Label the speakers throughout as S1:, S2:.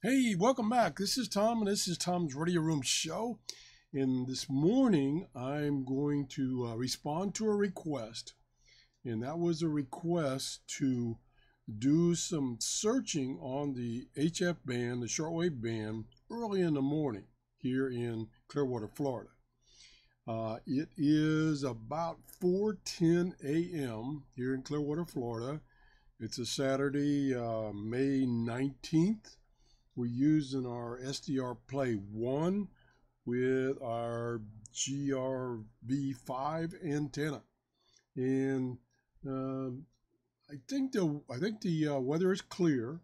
S1: Hey, welcome back. This is Tom, and this is Tom's Radio Room Show. And this morning, I'm going to respond to a request. And that was a request to do some searching on the HF band, the shortwave band, early in the morning here in Clearwater, Florida. It is about 4:10 a.m. here in Clearwater, Florida. It's a Saturday, May 19th. We're using our SDR Play 1 with our GRV5 antenna. And I think the weather is clear.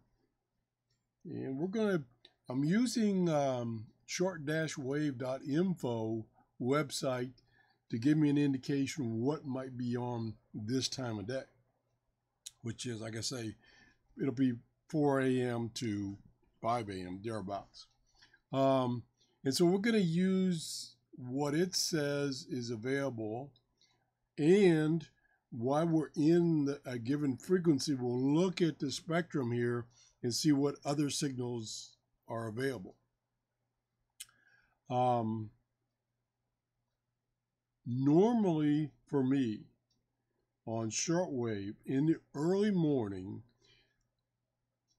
S1: And I'm using short-wave.info website to give me an indication of what might be on this time of day, which is, like I say, it'll be 4 a.m. to 5 a.m. thereabouts. And so we're going to use what it says is available, and while we're in a given frequency, we'll look at the spectrum here and see what other signals are available. Normally for me on shortwave in the early morning,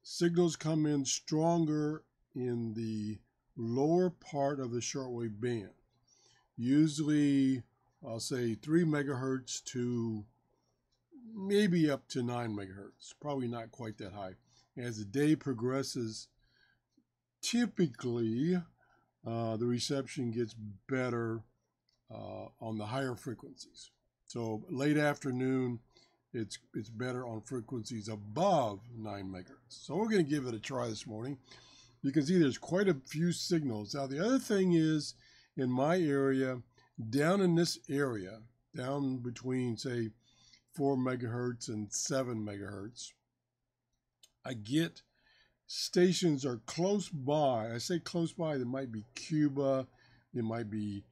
S1: signals come in stronger in the lower part of the shortwave band. Usually, I'll say 3 megahertz to maybe up to 9 megahertz. Probably not quite that high. As the day progresses, typically the reception gets better on the higher frequencies. So late afternoon, it's better on frequencies above 9 megahertz. So we're going to give it a try this morning. You can see there's quite a few signals. Now the other thing is, in my area, down in this area, down between say 4 megahertz and 7 megahertz, I get stations are close by. I say close by, there might be Cuba, there might be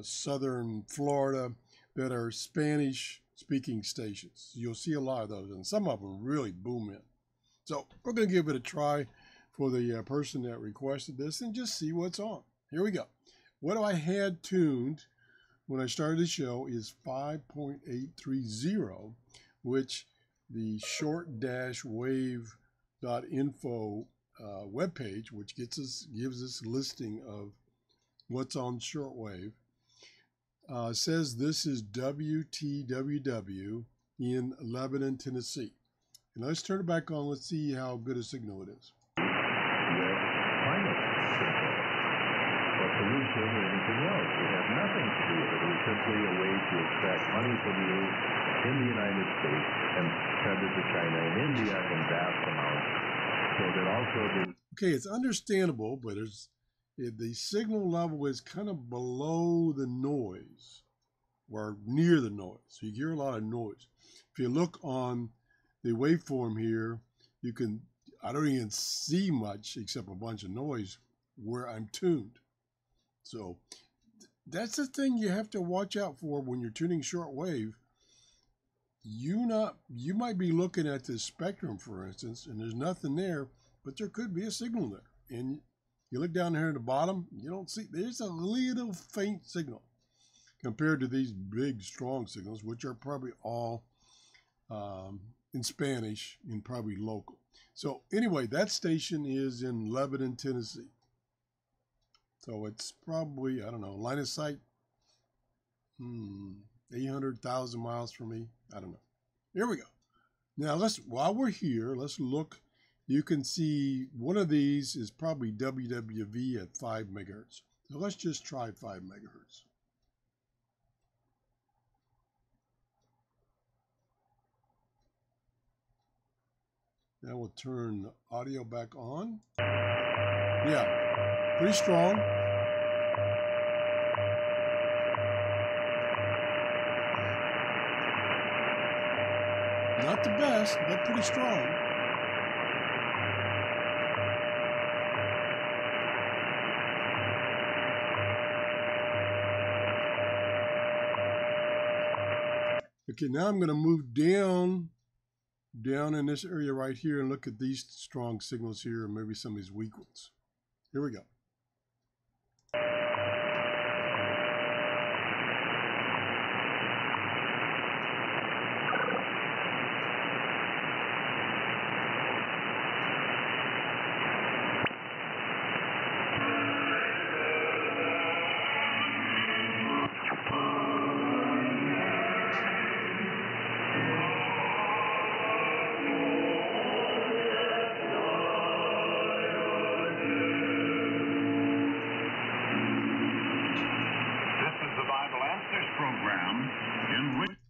S1: southern Florida, that are Spanish speaking stations. You'll see a lot of those, and some of them really boom in. So we're going to give it a try for the person that requested this and just see what's on. Here we go. What I had tuned when I started the show is 5.830, which the short-wave.info webpage, which gives us listing of what's on shortwave, says this is WTWW in Lebanon, Tennessee. And let's turn it back on. Let's see how good a signal it is.
S2: Or pollution or anything else. It has nothing to do with it. It was simply a way to extract money from you in the United States and send it to China and India in vast amounts. So that also
S1: okay, it's understandable, but the signal level is kind of below the noise or near the noise. So you hear a lot of noise. If you look on the waveform here, I don't even see much except a bunch of noise where I'm tuned. So that's the thing you have to watch out for when you're tuning shortwave. You might be looking at this spectrum, for instance, and there's nothing there, but there could be a signal there. And you look down here at the bottom, you don't see, there's a little faint signal compared to these big, strong signals, which are probably all in Spanish and probably local. So anyway, that station is in Lebanon, Tennessee. So it's probably, I don't know, line of sight, 800,000 miles from me. I don't know. Here we go. Now while we're here, let's look. You can see one of these is probably WWV at 5 megahertz. So let's just try 5 megahertz. Now we'll turn the audio back on. Yeah, pretty strong. Not the best, but pretty strong. Okay, now I'm going to move down down in this area right here and look at these strong signals here and maybe some of these weak ones. Here we go.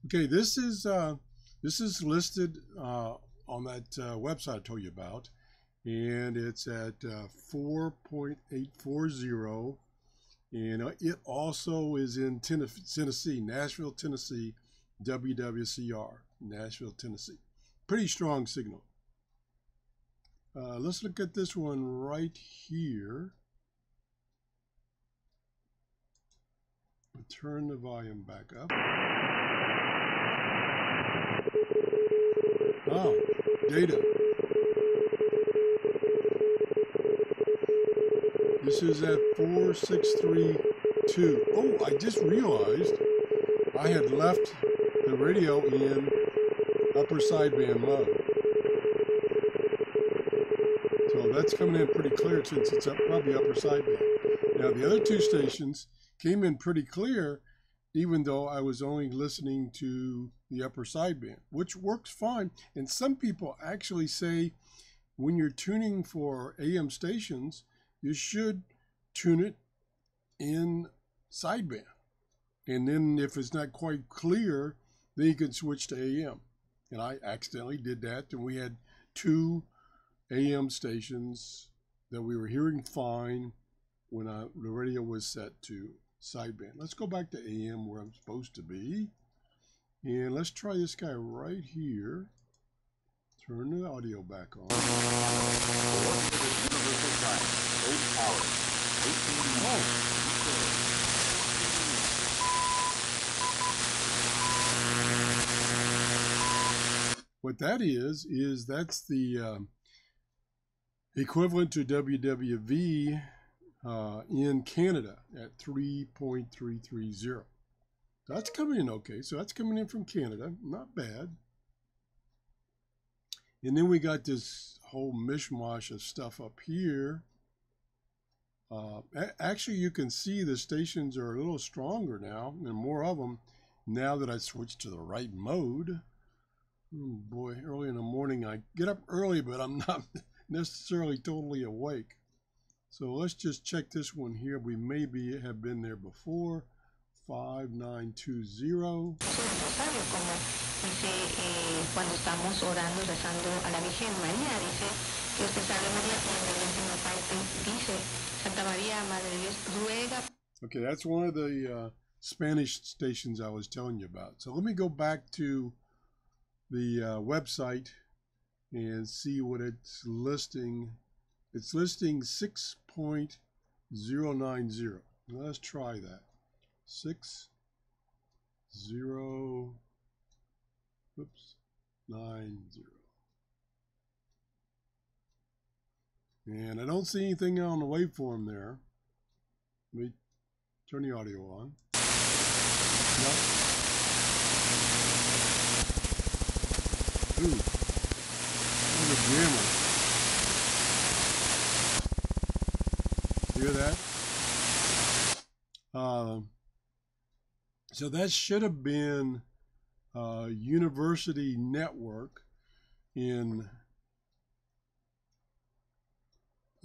S1: Okay, this is listed on that website I told you about, and it's at 4.840, and it also is in Tennessee, Nashville, Tennessee, WWCR, Nashville, Tennessee. Pretty strong signal. Let's look at this one right here. I'll turn the volume back up. Oh, data. This is at 4632. Oh, I just realized I had left the radio in upper sideband mode. So that's coming in pretty clear since it's probably upper sideband. Now the other two stations came in pretty clear, even though I was only listening to the upper sideband, which works fine. And some people actually say when you're tuning for AM stations, you should tune it in sideband. And then if it's not quite clear, then you can switch to AM. And I accidentally did that, and we had two AM stations that we were hearing fine when the radio was set to sideband. Let's go back to AM where I'm supposed to be. And let's try this guy right here. Turn the audio back on. What that is that's the equivalent to WWV in Canada at 3.330. That's coming in okay. So that's coming in from Canada. Not bad. And then we got this whole mishmash of stuff up here. Actually, you can see the stations are a little stronger now, and more of them now that I switched to the right mode. Oh boy, early in the morning, I get up early, but I'm not necessarily totally awake. So let's just check this one here. We maybe have been there before. 5920.
S3: Cuando estamos orando, rezando a la Virgen María, dice que usted salve María, y en la última parte dice Santa María, Madre de Dios, ruega.
S1: Okay, that's one of the Spanish stations I was telling you about. So let me go back to the website and see what it's listing. It's listing 6.090. Let's try that. 90. And I don't see anything on the waveform there. Let me turn the audio on. Nope. Ooh, there's a jammer. Hear that? So that should have been University Network in,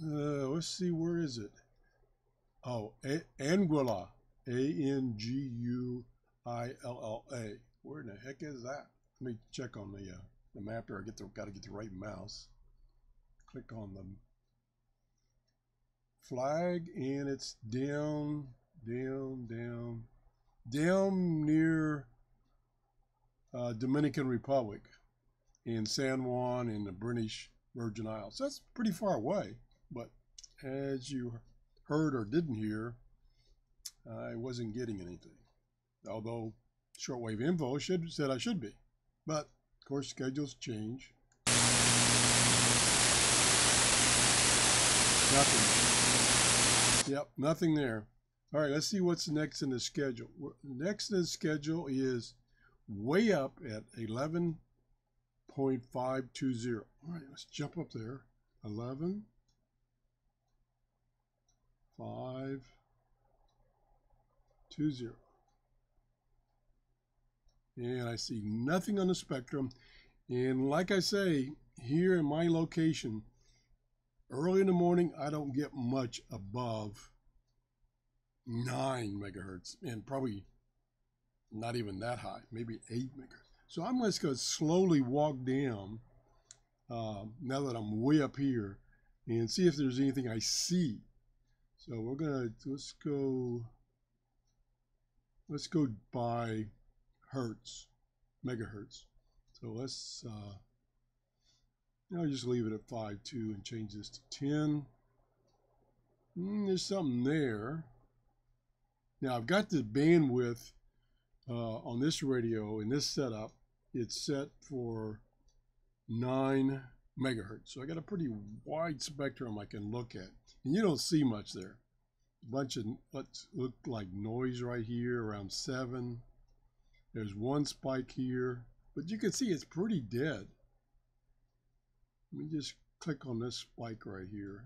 S1: let's see, where is it? Oh, Anguilla, Anguilla. Where in the heck is that? Let me check on the map here. Got to get the right mouse. Click on the flag, and it's down near Dominican Republic in San Juan in the British Virgin Islands. So that's pretty far away, but as you heard or didn't hear, I wasn't getting anything. Although Shortwave Info said I should be. But, of course, schedules change. Nothing. Yep, nothing there. All right, let's see what's next in the schedule. Next in the schedule is way up at 11.520. All right, let's jump up there. 11.520. And I see nothing on the spectrum. And like I say, here in my location, early in the morning, I don't get much above 9 megahertz, and probably not even that high, maybe 8 megahertz. So I'm just going to slowly walk down now that I'm way up here and see if there's anything I see. So we're going to, let's go by hertz, megahertz. So let's, I'll just leave it at 5.2 and change this to 10. There's something there. Now I've got the bandwidth on this radio in this setup. It's set for 9 megahertz. So I got a pretty wide spectrum I can look at. And you don't see much there. A bunch of, let's look like noise right here around 7. There's one spike here, but you can see it's pretty dead. Let me just click on this spike right here.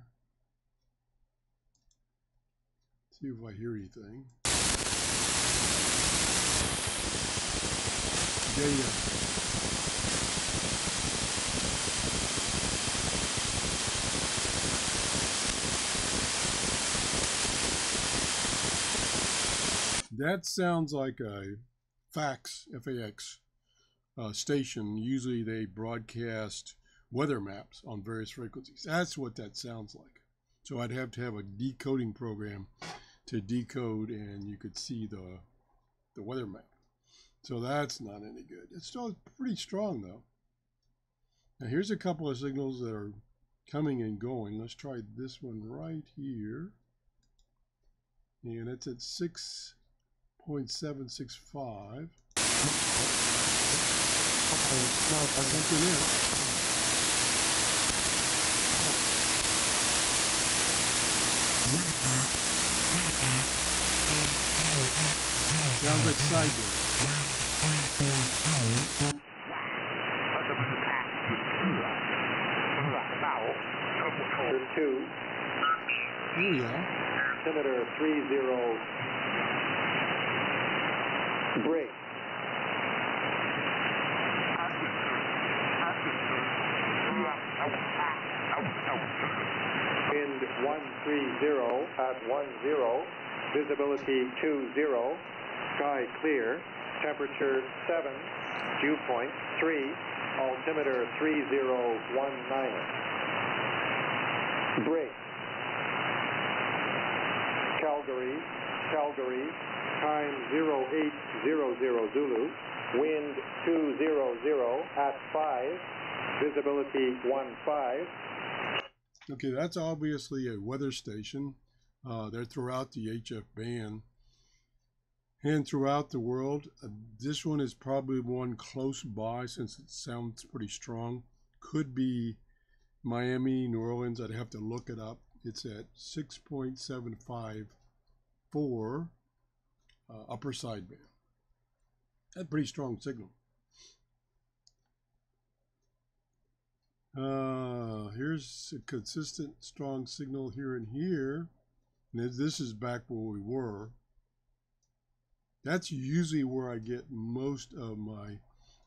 S1: See if I hear anything. Data. That sounds like a fax, FAX station. Usually they broadcast weather maps on various frequencies. That's what that sounds like. So I'd have to have a decoding program to decode, and you could see the weather map. So that's not any good. It's still pretty strong though. Now here's a couple of signals that are coming and going. Let's try this one right here. And it's at 6.765. Sounds like sideway.
S2: Two.
S1: Here we are.
S2: Altimeter 30. Break. Wind 130 at 10. Visibility 20. Sky clear. Temperature 7. Dew point 3. Altimeter 3019. Break. Calgary. Time 0800 Zulu. Wind 200 at 5. Visibility 15.
S1: Okay, that's obviously a weather station. They're throughout the HF band and throughout the world. This one is probably one close by since it sounds pretty strong. Could be Miami, New Orleans. I'd have to look it up. It's at 6.754 upper sideband. That's a pretty strong signal. Here's a consistent strong signal here and here. And this is back where we were. That's usually where I get most of my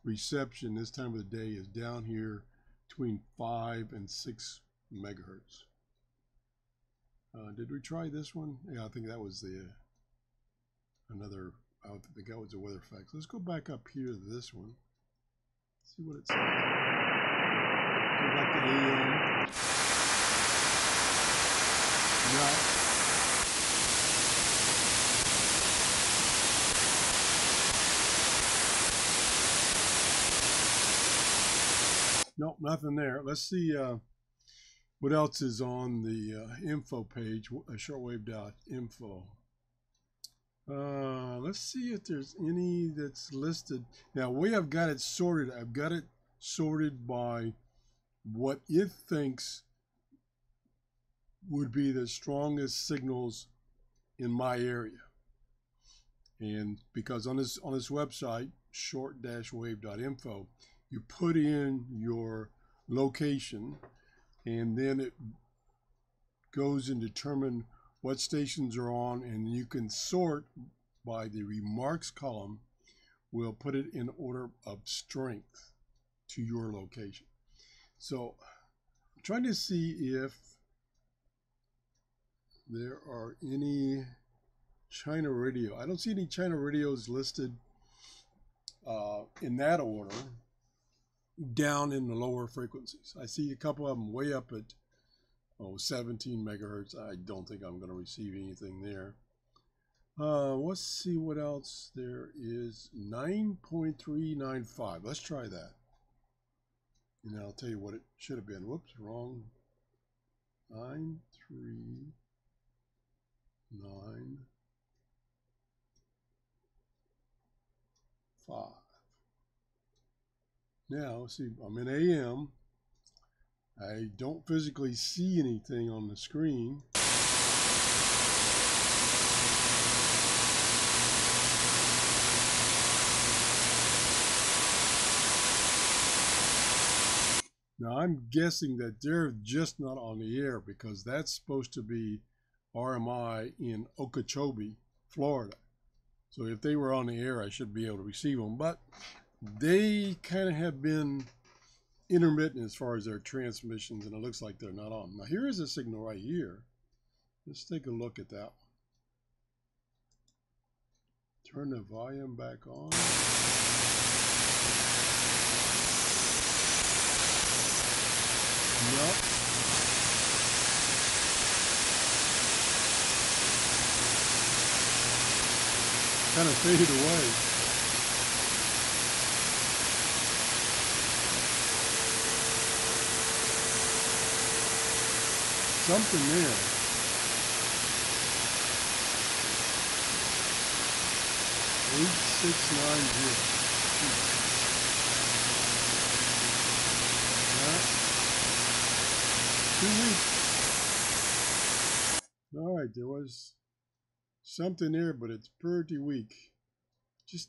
S1: reception this time of the day, is down here between 5 and 6 megahertz. Did we try this one? Yeah, I think that was the another. I think that was the weather fax. Let's go back up here to this one. See what it says. Go back to AM. Yeah. Nope, nothing there. Let's see what else is on the info page, shortwave.info. Let's see if there's any that's listed. Now, we have got it sorted. I've got it sorted by what it thinks would be the strongest signals in my area. And because on this website, short-wave.info, you put in your location, and then it goes and determine what stations are on, and you can sort by the remarks column. We'll put it in order of strength to your location. So I'm trying to see if there are any China radio. I don't see any China radios listed in that order down in the lower frequencies. I see a couple of them way up at 17 megahertz. I don't think I'm going to receive anything there. Let's see what else there is. 9.395. Let's try that. And I'll tell you what it should have been. Whoops, wrong. 9.395. Now, see, I'm in AM. I don't physically see anything on the screen. Now, I'm guessing that they're just not on the air because that's supposed to be RMI in Okeechobee, Florida. So if they were on the air, I should be able to receive them. But they kind of have been intermittent as far as their transmissions, and it looks like they're not on. Now, here is a signal right here. Let's take a look at that one. Turn the volume back on. Nope. Kind of faded away. Something there. Eight, 6, 9, 0. 2 weeks. All right, there was something there, but it's pretty weak.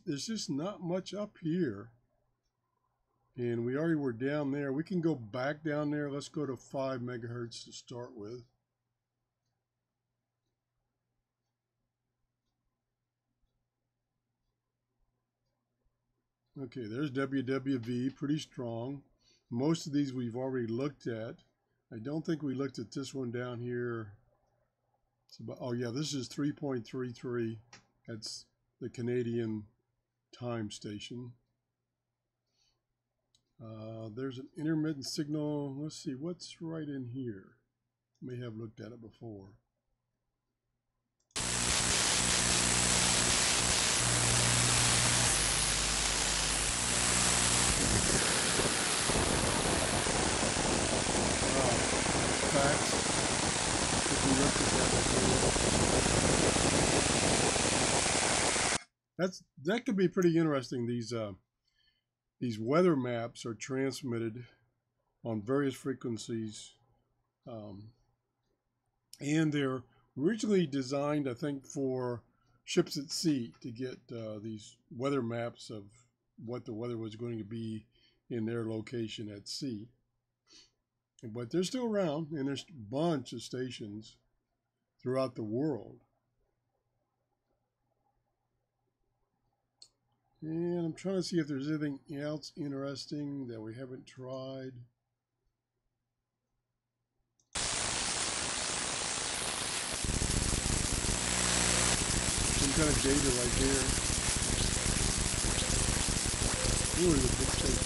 S1: There's just not much up here. And we already were down there. We can go back down there. Let's go to 5 megahertz to start with. Okay, there's WWV, pretty strong. Most of these we've already looked at. I don't think we looked at this one down here. It's about, oh yeah, this is 3.33. That's the Canadian time station. There's an intermittent signal. Let's see, what's right in here? May have looked at it before. Facts. If we looked at that before. That could be pretty interesting. These weather maps are transmitted on various frequencies, and they're originally designed, I think, for ships at sea to get these weather maps of what the weather was going to be in their location at sea. But they're still around, and there's a bunch of stations throughout the world. And I'm trying to see if there's anything else interesting that we haven't tried. Some kind of data right there. Ooh, there's a big signal.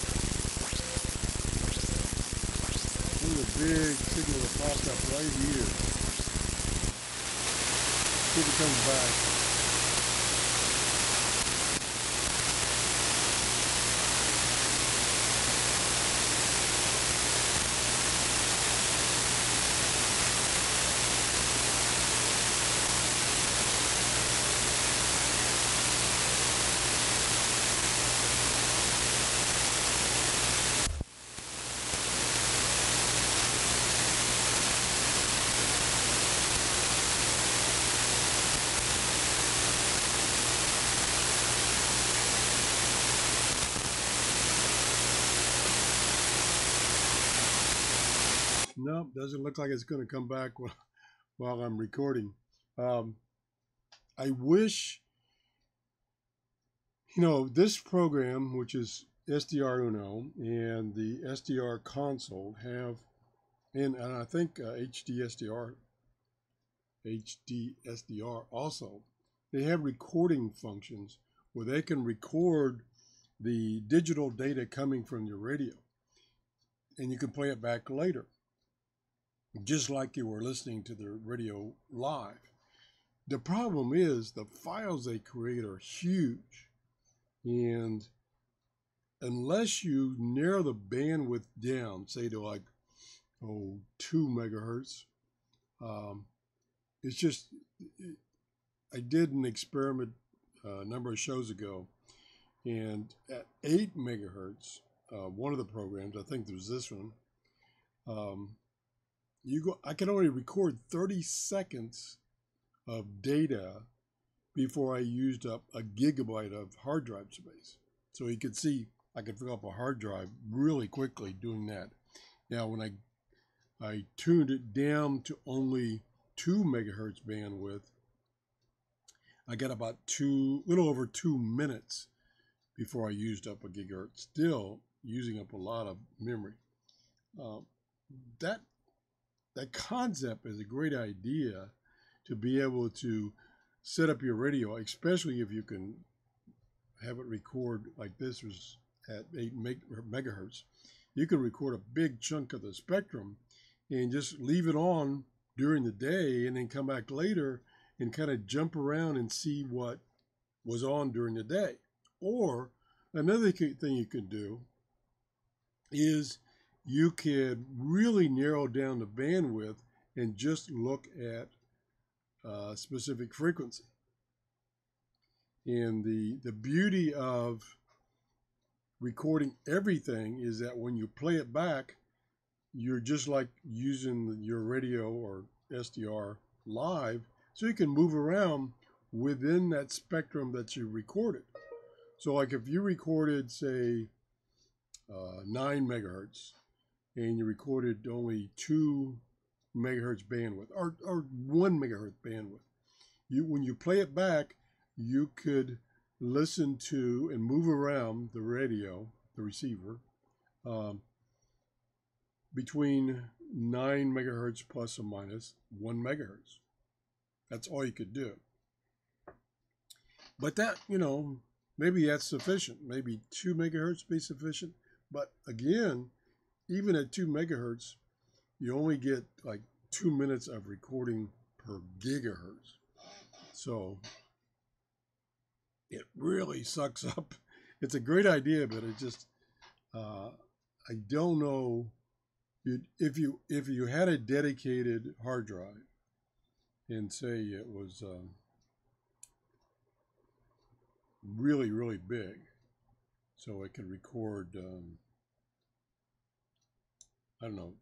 S1: There's a big signal that popped up right here. See if it comes back. No, doesn't look like it's going to come back while I'm recording. I wish, this program, which is SDR Uno and the SDR console have, and I think HDSDR also, they have recording functions where they can record the digital data coming from your radio, and you can play it back later, just like you were listening to the radio live. The problem is the files they create are huge, and unless you narrow the bandwidth down, say to like 2 megahertz, it's just, I did an experiment a number of shows ago, and at 8 megahertz, one of the programs, I think there was this one, I can only record 30 seconds of data before I used up a gigabyte of hard drive space. So you could see I could fill up a hard drive really quickly doing that. Now, when I tuned it down to only 2 megahertz bandwidth, I got about little over 2 minutes before I used up a gigahertz, still using up a lot of memory. That concept is a great idea to be able to set up your radio, especially if you can have it record like this was at 8 megahertz. You can record a big chunk of the spectrum and just leave it on during the day and then come back later and kind of jump around and see what was on during the day. Or another thing you can do is you could really narrow down the bandwidth and just look at specific frequency. And the beauty of recording everything is that when you play it back, you're just like using your radio or SDR live, so you can move around within that spectrum that you recorded. So like if you recorded, say, 9 megahertz, and you recorded only 2 megahertz bandwidth, or 1 megahertz bandwidth, when you play it back, you could listen to and move around the radio, the receiver, between 9 megahertz plus or minus 1 megahertz. That's all you could do. But that, maybe that's sufficient. Maybe 2 megahertz be sufficient. But again, even at 2 megahertz, you only get like 2 minutes of recording per gigahertz. So it really sucks up. It's a great idea, but it just, I don't know. If you had a dedicated hard drive, and say it was really, really big, so it could record, I don't know,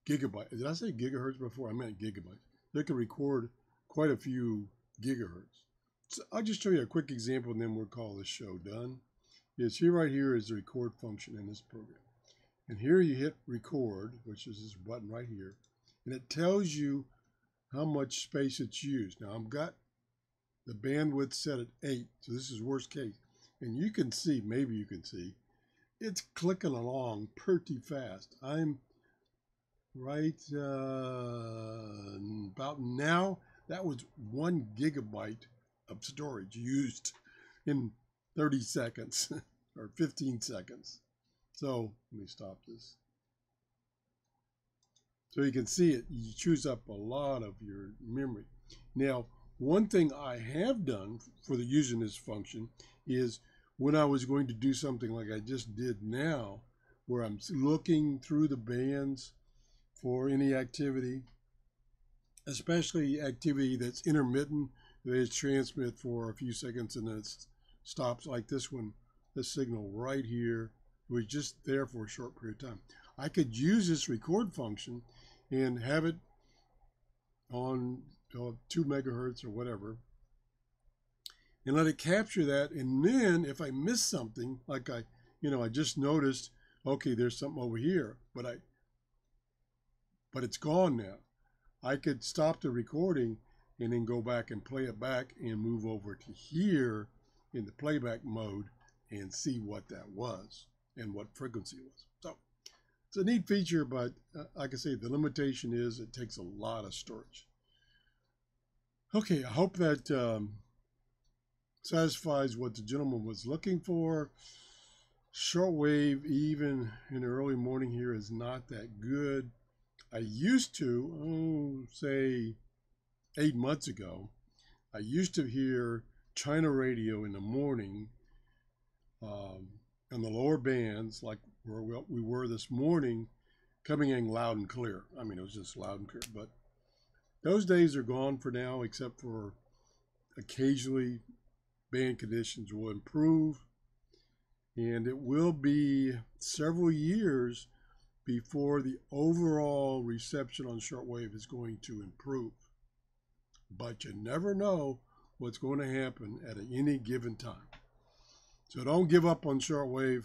S1: gigabyte. Did I say gigahertz before? I meant gigabytes. They could record quite a few gigahertz. So I'll just show you a quick example, and then we'll call this show done. Right here is the record function in this program. And here you hit record, which is this button right here, and it tells you how much space it's used. Now I've got the bandwidth set at 8, so this is worst case. And you can see, maybe you can see, it's clicking along pretty fast. I'm right about now, that was 1 gigabyte of storage used in 30 seconds or 15 seconds. So let me stop this. So you can see it, you chews up a lot of your memory. Now, one thing I have done for using this function is when I was going to do something like I just did now, where I'm looking through the bands for any activity, especially activity that's intermittent, that is transmit for a few seconds and then it stops, like this one, this signal right here was just there for a short period of time. I could use this record function and have it on 2 megahertz or whatever, and let it capture that. And then if I miss something, like I just noticed, okay, there's something over here, but but it's gone now. I could stop the recording and then go back and play it back and move over to here in the playback mode and see what that was and what frequency it was. So it's a neat feature, but like I say, the limitation is it takes a lot of storage. Okay, I hope that satisfies what the gentleman was looking for. Shortwave, even in the early morning here, is not that good. I used to, say 8 months ago, I used to hear China radio in the morning on the lower bands, like where we were this morning, coming in loud and clear. I mean, it was just loud and clear. But those days are gone for now, except for occasionally band conditions will improve. And it will be several years before the overall reception on shortwave is going to improve. But you never know what's going to happen at any given time. So don't give up on shortwave,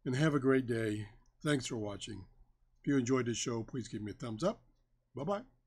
S1: and have a great day. Thanks for watching. If you enjoyed this show, please give me a thumbs up. Bye-bye.